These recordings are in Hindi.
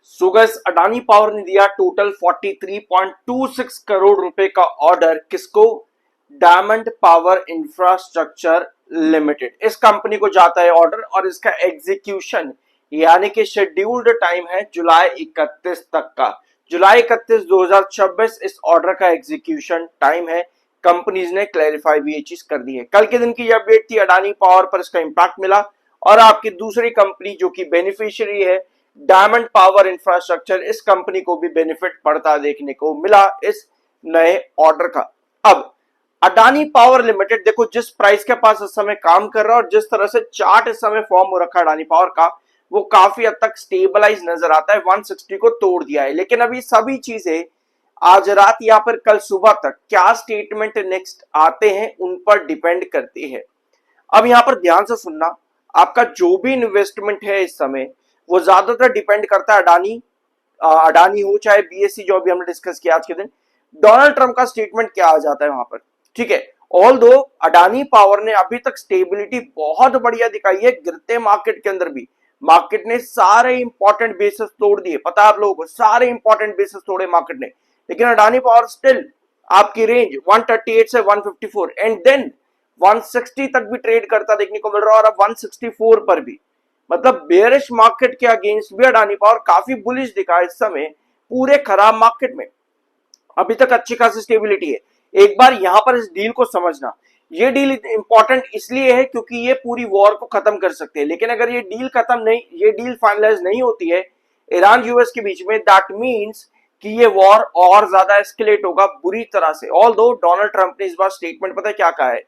सुगस अडानी पावर ने दिया टोटल 43.26 करोड़ रुपए का ऑर्डर किसको? डायमंड पावर इंफ्रास्ट्रक्चर लिमिटेड, इस कंपनी को जाता है ऑर्डर और इसका एग्जीक्यूशन यानी कि शेड्यूल्ड टाइम है जुलाई 31 तक का। जुलाई 31 2026 इस ऑर्डर का एग्जीक्यूशन टाइम है। कंपनीज ने क्लैरिफाई भी ये चीज कर दी है। कल के दिन की ये अपडेट थी, अडानी पावर पर इसका इंपैक्ट मिला और आपकी दूसरी कंपनी जो कि बेनिफिशियरी है डायमंड पावर इंफ्रास्ट्रक्चर, इस कंपनी को भी बेनिफिट पड़ता देखने को मिला इस नए ऑर्डर का। अब अडानी पावर लिमिटेड देखो जिस प्राइस के पास इस समय काम कर रहा है और जिस तरह से चार्ट इस समय फॉर्म हो रखा है अडानी पावर का, वो काफी हद तक स्टेबलाइज नजर आता है। 160 को तोड़ दिया है, लेकिन अभी सभी चीजें आज रात या फिर कल सुबह तक क्या स्टेटमेंट नेक्स्ट आते हैं उन पर डिपेंड करती है। अब यहां पर ध्यान से सुनना, आपका जो भी इन्वेस्टमेंट है इस समय वो ज्यादातर डिपेंड करता है अडानी हो चाहे बीएससी, जो अभी हमने डिस्कस किया आज के दिन। डोनाल्ड ट्रंप का स्टेटमेंट क्या आ जाता है वहां पर, ठीक है। ऑल दो अडानी पावर ने अभी तक स्टेबिलिटी बहुत बढ़िया दिखाई है, गिरते मार्केट के अंदर भी मार्केट ने सारे इंपॉर्टेंट बेसिस तोड़ दिए, पता है आप लोगों को, सारे इंपॉर्टेंट बेसिस तोड़े मार्केट ने। लेकिन अडानी पावर स्टिल आपकी रेंज 138 से 154 एंड देन 160 तक भी ट्रेड करता देखने को मिल रहा है और अब 164 पर भी, मतलब बेयरिश मार्केट के अगेंस्ट भी अडानी पावर काफी बुलिश दिखा इस समय पूरे खराब मार्केट में। अभी तक अच्छी खासी स्टेबिलिटी है। एक बार यहां पर इस डील को समझना, ये डील इंपॉर्टेंट इसलिए है क्योंकि ये पूरी वॉर को खत्म कर सकते हैं। लेकिन अगर ये डील फाइनलाइज नहीं होती है ईरान यूएस के बीच में, दैट मींस कि ये वॉर और ज्यादा एस्केलेट होगा बुरी तरह से। ऑल दो डोनाल्ड ट्रंप ने इस बार स्टेटमेंट पता है क्या कहा है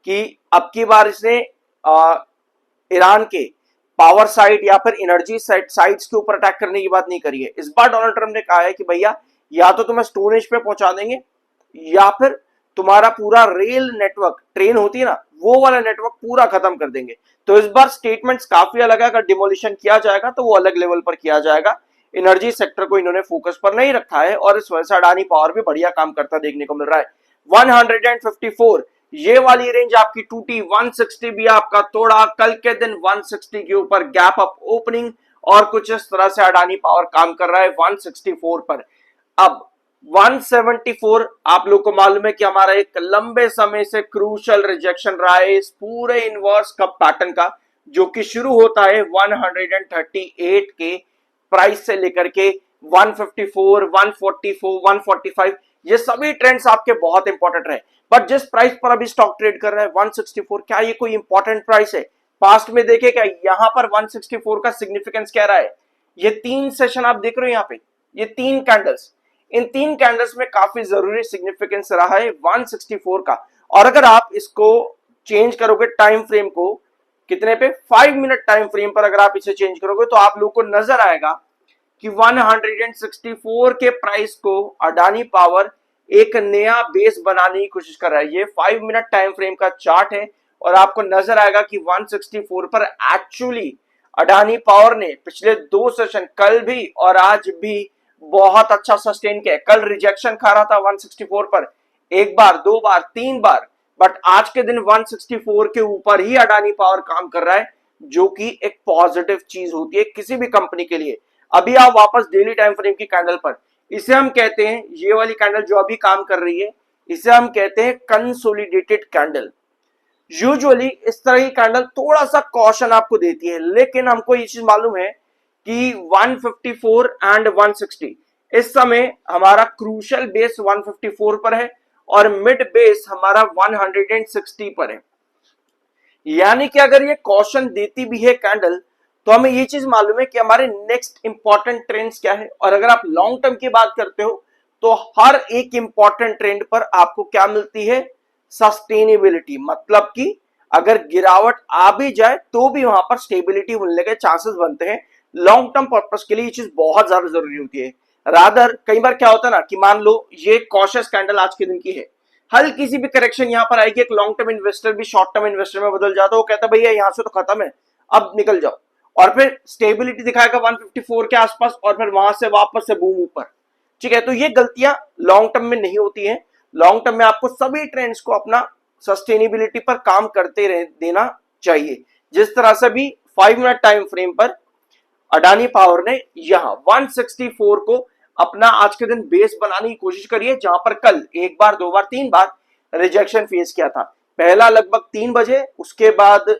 कि अब की बार इसने ईरान के पावर साइट या फिर एनर्जी साइट्स के ऊपर अटैक करने की बात नहीं करी है। इस बार डोनाल्ड ट्रंप ने कहा है कि भैया या तो तुम्हें स्टोरेज पे पहुंचा देंगे या फिर तुम्हारा पूरा रेल नेटवर्क, ट्रेन होती है ना, वो वाला नेटवर्क पूरा खत्म कर देंगे। तो इस बार स्टेटमेंट्स काफी अलग है। अगर डिमोलिशन किया जाएगा तो वो अलग लेवल पर किया जाएगा। एनर्जी सेक्टर को इन्होंने फोकस पर नहीं रखा है और इस वजह से अडानी पावर भी बढ़िया काम करता देखने को मिल रहा है। 154 ये वाली रेंज आपकी टूटी, 160 भी आपका तोड़ा। कल के दिन 160 के ऊपर गैप अप ओपनिंग और कुछ इस तरह से अडानी पावर काम कर रहा है 164 पर। अब 174 आप लोग को मालूम है कि हमारा एक लंबे समय से क्रूशल रिजेक्शन रहा है इस पूरे इनवर्स कप पैटर्न का, जो कि शुरू होता है 138 के प्राइस से लेकर के 154, 144, 145, ये सभी ट्रेंड्स आपके बहुत इंपॉर्टेंट रहे। बट जिस प्राइस पर अभी स्टॉक ट्रेड कर रहा है 164, क्या ये कोई इंपॉर्टेंट प्राइस है? पास्ट में देखे क्या यहां पर 164 का सिग्निफिकेंस क्या रहा है? ये 3 सेशन आप देख रहे हो यहाँ पे, ये 3 कैंडल्स, इन 3 कैंडल्स में काफी जरूरी सिग्निफिकेंस रहा है 164 का। और अगर आप इसको चेंज करोगे टाइम फ्रेम को, कितने पे, 5 मिनट टाइम फ्रेम पर अगर आप इसे चेंज करोगे तो आप लोग को नजर आएगा कि 164 के प्राइस को अडानी पावर एक नया बेस बनाने की कोशिश कर रहा है। ये 5 मिनट टाइम फ्रेम का चार्ट है और आपको नजर आएगा कि 164 पर एक्चुअली अडानी पावर ने पिछले 2 सेशन, कल भी और आज भी, बहुत अच्छा सस्टेन किया। कल रिजेक्शन खा रहा था 164 पर, एक बार, 2 बार, 3 बार, बट आज के दिन 164 के ऊपर ही अडानी पावर काम कर रहा है, जो कि एक पॉजिटिव चीज होती है किसी भी कंपनी के लिए। अभी आप वापस डेली टाइम फ्रेम की कैंडल पर, इसे हम कहते हैं, ये वाली कैंडल जो अभी काम कर रही है, इसे हम कहते हैं कंसोलिडेटेड कैंडल। यूजुअली इस तरह की कैंडल थोड़ा सा कॉशन आपको देती है, लेकिन हमको ये चीज मालूम है कि 154 एंड 160 इस समय हमारा क्रूशल बेस 154 पर है और मिड बेस हमारा 160 पर है। यानी कि अगर ये कॉशन देती भी है कैंडल तो हमें ये चीज मालूम है कि हमारे नेक्स्ट इंपॉर्टेंट ट्रेंड्स क्या है। और अगर आप लॉन्ग टर्म की बात करते हो तो हर एक इंपॉर्टेंट ट्रेंड पर आपको क्या मिलती है? सस्टेनेबिलिटी, मतलब कि अगर गिरावट आ भी जाए तो भी वहां पर स्टेबिलिटी मिलने के चांसेस बनते हैं। लॉन्ग टर्म पर्पस के लिए ये चीज बहुत ज्यादा जरूरी होती है। रादर कई बार क्या होता है ना कि मान लो ये कॉशियस कैंडल आज के दिन की है, हल्की सी भी करेक्शन यहां पर आएगी, एक लॉन्ग टर्म इन्वेस्टर भी शॉर्ट टर्म इन्वेस्टर में बदल जाता है, वो कहता है भैया यहां से तो खत्म है, अब निकल जाओ, और फिर स्टेबिलिटी दिखाएगा 154 के आसपास और फिर वहां से वापस से बूम ऊपर। ठीक है, तो ये गलतियां लॉन्ग टर्म में नहीं होती हैं। लॉन्ग टर्म में आपको सभी ट्रेंड्स को अपना सस्टेनेबिलिटी पर काम करते देना चाहिए। जिस तरह से भी 5 मिनट टाइम फ्रेम पर अडानी पावर ने यहां 164 को अपना आज के दिन बेस बनाने की कोशिश करी है, जहां पर कल एक बार, दो बार, तीन बार रिजेक्शन फेस किया था। पहला लगभग 3 बजे, उसके बाद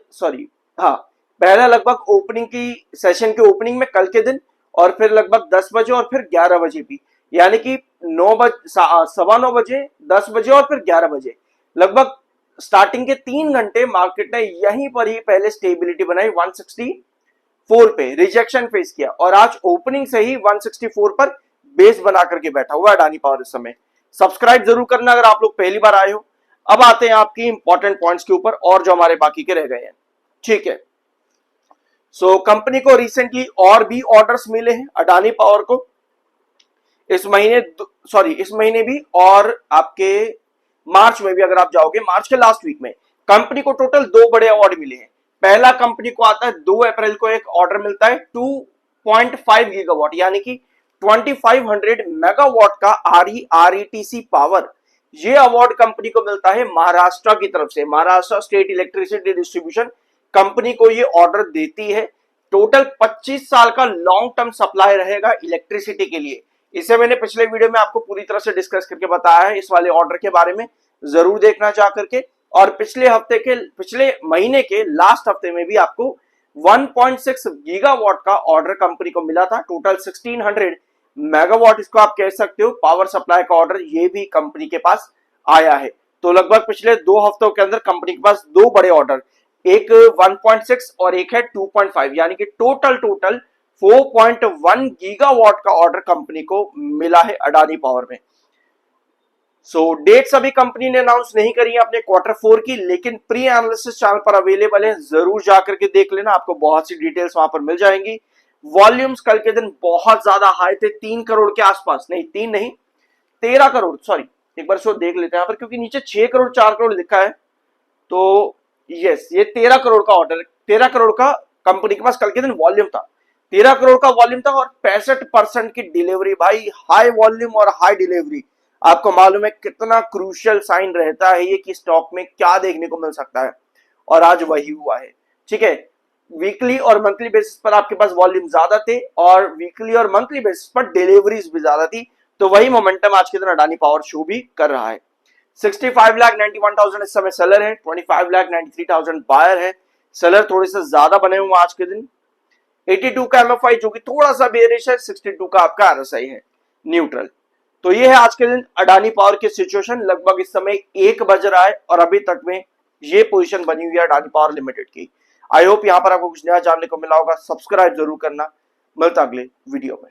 हाँ, पहला लगभग ओपनिंग की सेशन के ओपनिंग में कल के दिन, और फिर लगभग 10 बजे और फिर 11 बजे भी, यानी कि 9 बजे, 9:15 बजे, 10 बजे और फिर 11 बजे, लगभग स्टार्टिंग के 3 घंटे मार्केट ने यहीं पर ही पहले स्टेबिलिटी बनाई 164 पे, रिजेक्शन फेस किया, और आज ओपनिंग से ही 164 पर बेस बना करके बैठा हुआ अडानी पावर इस समय। सब्सक्राइब जरूर करना अगर आप लोग पहली बार आए हो। अब आते हैं आपकी इंपॉर्टेंट पॉइंट्स के ऊपर, और जो हमारे बाकी के रह गए हैं। ठीक है, कंपनी को रिसेंटली और भी ऑर्डर्स मिले हैं अडानी पावर को इस महीने भी, और आपके मार्च में भी। अगर आप जाओगे मार्च के लास्ट वीक में, कंपनी को टोटल 2 बड़े अवार्ड मिले हैं। पहला कंपनी को आता है 2 अप्रैल को एक ऑर्डर मिलता है 2.5 गीगावाट, यानी कि 2500 मेगावाट का RETC पावर। ये अवार्ड कंपनी को मिलता है महाराष्ट्र की तरफ से। Maharashtra state electricity distribution company को ये ऑर्डर देती है। टोटल 25 साल का लॉन्ग टर्म सप्लाई रहेगा इलेक्ट्रिसिटी के लिए। इसे मैंने पिछले वीडियो में आपको पूरी तरह से डिस्कस करके बताया है, इस वाले ऑर्डर के बारे में जरूर देखना जा करके। और पिछले महीने के लास्ट हफ्ते में भी आपको 1.6 गीगावाट का ऑर्डर कंपनी को मिला था। टोटल 1600 मेगावाट, इसको आप कह सकते हो पावर सप्लाई का ऑर्डर, ये भी कंपनी के पास आया है। तो लगभग पिछले 2 हफ्तों के अंदर कंपनी के पास 2 बड़े ऑर्डर, एक 1.6 और एक है 2.5, यानी कि टोटल 4.1 गीगावाट का ऑर्डर कंपनी को मिला है अडानी पावर में। डेट्स अभी कंपनी ने अनाउंस नहीं करी है अपने Q4 की, लेकिन प्री एनालिसिस चैनल पर अवेलेबल है, जरूर जाकर के देख लेना, आपको बहुत सी डिटेल्स वहां पर मिल जाएंगी। वॉल्यूम्स कल के दिन बहुत ज्यादा हाई थे, 3 करोड़ के आसपास, नहीं 3 नहीं 13 करोड़, एक बार शो देख लेते हैं यहाँ पर, क्योंकि नीचे 6 करोड़ 4 करोड़ लिखा है। तो यस, ये 13 करोड़ का ऑर्डर, 13 करोड़ का कंपनी के पास कल के दिन वॉल्यूम था। 13 करोड़ का वॉल्यूम था और 65% की डिलीवरी। भाई हाई वॉल्यूम और हाई डिलीवरी, आपको मालूम है कितना क्रूशियल साइन रहता है ये कि स्टॉक में क्या देखने को मिल सकता है, और आज वही हुआ है। ठीक है, वीकली और मंथली बेसिस पर आपके पास वॉल्यूम ज्यादा थे, और वीकली और मंथली बेसिस पर डिलीवरीज भी ज्यादा थी। तो वही मोमेंटम आज के दिन अडानी पावर शो भी कर रहा है। 65,91,000 इस समय सेलर है, 25,93,000 बायर है। सेलर थोड़े से ज्यादा बने हुए आज के दिन। 82 का MFI जो कि थोड़ा सा बेरिश है, 62 का आपका RSI है न्यूट्रल। तो ये है आज के दिन अडानी पावर की सिचुएशन। लगभग इस समय 1 बज रहा है और अभी तक में ये पोजीशन बनी हुई है अडानी पावर लिमिटेड की। आई होप यहां पर आपको कुछ नया जानने को मिला होगा। सब्सक्राइब जरूर करना, मिलता अगले वीडियो में।